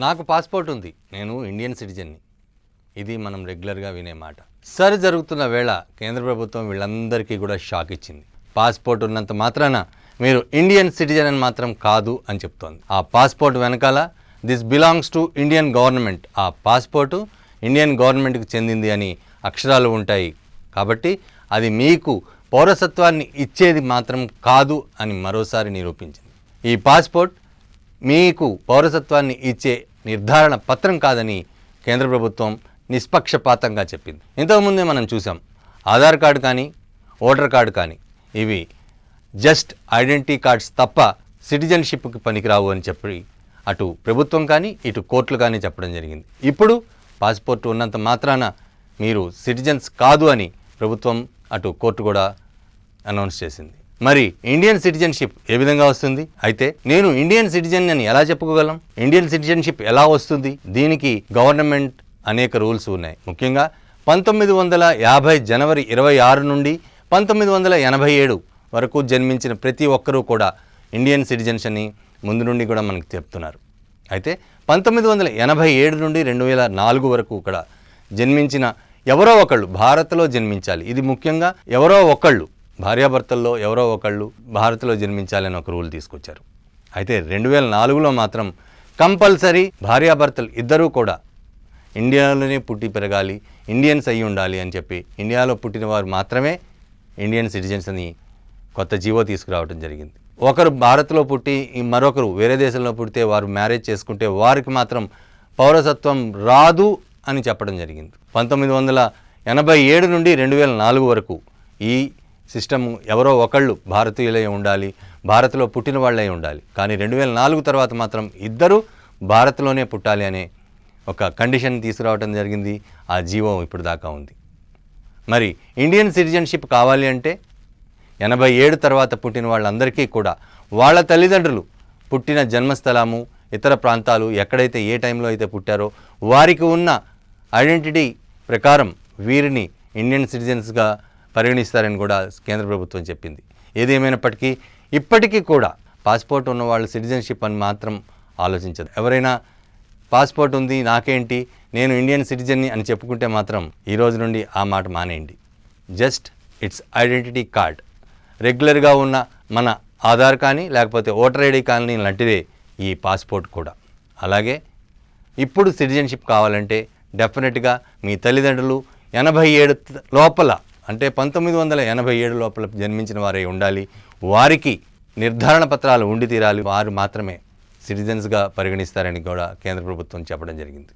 నాకు పాస్పోర్ట్ ఉంది, నేను ఇండియన్ సిటిజన్ని. ఇది మనం రెగ్యులర్గా వినే మాట. సరి జరుగుతున్న వేళ కేంద్ర ప్రభుత్వం వీళ్ళందరికీ కూడా షాక్ ఇచ్చింది. పాస్పోర్ట్ ఉన్నంత మాత్రాన మీరు ఇండియన్ సిటిజన్ అని మాత్రం కాదు అని చెప్తోంది. ఆ పాస్పోర్ట్ వెనకాల this belongs to Indian government, ఆ పాస్పోర్టు ఇండియన్ గవర్నమెంట్కి చెందింది అని అక్షరాలు ఉంటాయి. కాబట్టి అది మీకు పౌరసత్వాన్ని ఇచ్చేది మాత్రం కాదు అని మరోసారి నిరూపించింది. ఈ పాస్పోర్ట్ మీకు పౌరసత్వాన్ని ఇచ్చే నిర్ధారణ పత్రం కాదని కేంద్ర ప్రభుత్వం నిష్పక్షపాతంగా చెప్పింది. ఇంతకుముందే మనం చూసాం, ఆధార్ కార్డు కానీ ఓటర్ కార్డు కానీ ఇవి జస్ట్ ఐడెంటిటీ కార్డ్స్ తప్ప సిటిజన్షిప్కి పనికిరావు అని చెప్పి అటు ప్రభుత్వం కానీ ఇటు కోర్టులు కానీ చెప్పడం జరిగింది. ఇప్పుడు పాస్పోర్ట్ ఉన్నంత మాత్రాన మీరు సిటిజన్స్ కాదు అని ప్రభుత్వం అటు కోర్టు కూడా అనౌన్స్ చేసింది. మరి ఇండియన్ సిటిజన్షిప్ ఏ విధంగా వస్తుంది? అయితే నేను ఇండియన్ సిటిజన్ అని ఎలా చెప్పుకోగలం? ఇండియన్ సిటిజన్షిప్ ఎలా వస్తుంది? దీనికి గవర్నమెంట్ అనేక రూల్స్ ఉన్నాయి. ముఖ్యంగా 1950 జనవరి 26 నుండి 1987 వరకు జన్మించిన ప్రతి ఒక్కరూ కూడా ఇండియన్ సిటిజన్స్ అని ముందు నుండి కూడా మనకు చెప్తున్నారు. అయితే 1987 నుండి 2004 వరకు కూడా జన్మించిన ఎవరో ఒకళ్ళు భారత్లో జన్మించాలి. ఇది ముఖ్యంగా ఎవరో ఒకళ్ళు, భార్యాభర్తల్లో ఎవరో ఒకళ్ళు భారత్లో జన్మించాలని ఒక రూల్ తీసుకొచ్చారు. అయితే 2004లో మాత్రం కంపల్సరీ భార్యాభర్తలు ఇద్దరూ కూడా ఇండియాలోనే పుట్టి పెరగాలి, ఇండియన్స్ అయి ఉండాలి అని చెప్పి ఇండియాలో పుట్టిన వారు మాత్రమే ఇండియన్ సిటిజన్స్ అని కొత్త జీవో తీసుకురావడం జరిగింది. ఒకరు భారత్లో పుట్టి మరొకరు వేరే దేశంలో పుడితే వారు మ్యారేజ్ చేసుకుంటే వారికి మాత్రం పౌరసత్వం రాదు అని చెప్పడం జరిగింది. 1987 నుండి 2004 వరకు ఈ సిస్టమ్ ఎవరో ఒకళ్ళు భారతీయులై ఉండాలి, భారత్లో పుట్టిన వాళ్ళై ఉండాలి. కానీ 2004 తర్వాత మాత్రం ఇద్దరు భారత్లోనే పుట్టాలి అనే ఒక కండిషన్ తీసుకురావడం జరిగింది. ఆ జీవో ఇప్పుడు దాకా ఉంది. మరి ఇండియన్ సిటిజన్షిప్ కావాలి అంటే 87 తర్వాత పుట్టిన వాళ్ళందరికీ కూడా వాళ్ళ తల్లిదండ్రులు పుట్టిన జన్మస్థలము, ఇతర ప్రాంతాలు ఎక్కడైతే ఏ టైంలో అయితే పుట్టారో వారికి ఉన్న ఐడెంటిటీ ప్రకారం వీరిని ఇండియన్ సిటిజన్స్గా పరిగణిస్తారని కూడా కేంద్ర ప్రభుత్వం చెప్పింది. ఏదేమైనప్పటికీ ఇప్పటికీ కూడా పాస్పోర్ట్ ఉన్న వాళ్ళు సిటిజన్షిప్ అని మాత్రం ఆలోచించదు. ఎవరైనా పాస్పోర్ట్ ఉంది నాకేంటి, నేను ఇండియన్ సిటిజన్ని అని చెప్పుకుంటే మాత్రం ఈ రోజు నుండి ఆ మాట మానేయండి. Just it's identity card. రెగ్యులర్గా ఉన్న మన ఆధార్ కానీ లేకపోతే ఓటర్ ఐడి కానీ లాంటిదే ఈ పాస్పోర్ట్ కూడా. అలాగే ఇప్పుడు సిటిజన్షిప్ కావాలంటే డెఫినెట్గా మీ తల్లిదండ్రులు 87 లోపల, అంటే 1987 లోపల జన్మించిన వారే ఉండాలి. వారికి నిర్ధారణ పత్రాలు ఉండి తీరాలి. వారు మాత్రమే సిటిజన్స్గా పరిగణిస్తారని కూడా కేంద్ర ప్రభుత్వం చెప్పడం జరిగింది.